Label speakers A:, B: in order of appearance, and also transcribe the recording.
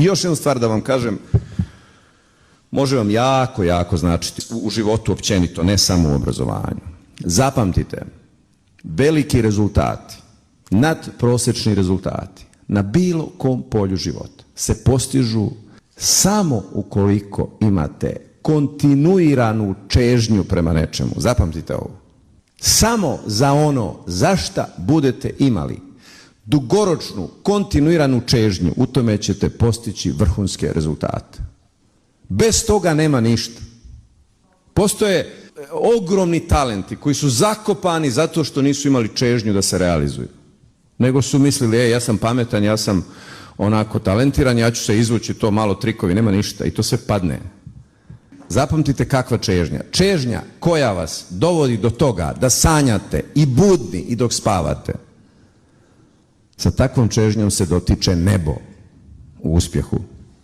A: I još jednu stvar da vam kažem, može vam jako, jako značiti u životu općenito, ne samo u obrazovanju. Zapamtite, veliki rezultati, nadprosječni rezultati na bilo kom polju života se postižu samo ukoliko imate kontinuiranu čežnju prema nečemu. Zapamtite ovo. Samo za ono za šta budete imali dugoročnu, kontinuiranu čežnju, u tome ćete postići vrhunske rezultate. Bez toga nema ništa. Postoje ogromni talenti koji su zakopani zato što nisu imali čežnju da se realizuju. Nego su mislili, ja sam pametan, ja sam onako talentiran, ja ću se izvući, to malo trikovi, nema ništa i to sve padne. Zapamtite kakva čežnja. Čežnja koja vas dovodi do toga da sanjate i budni i dok spavate. Sa takvom čežnjom se dotiče nebo u uspjehu.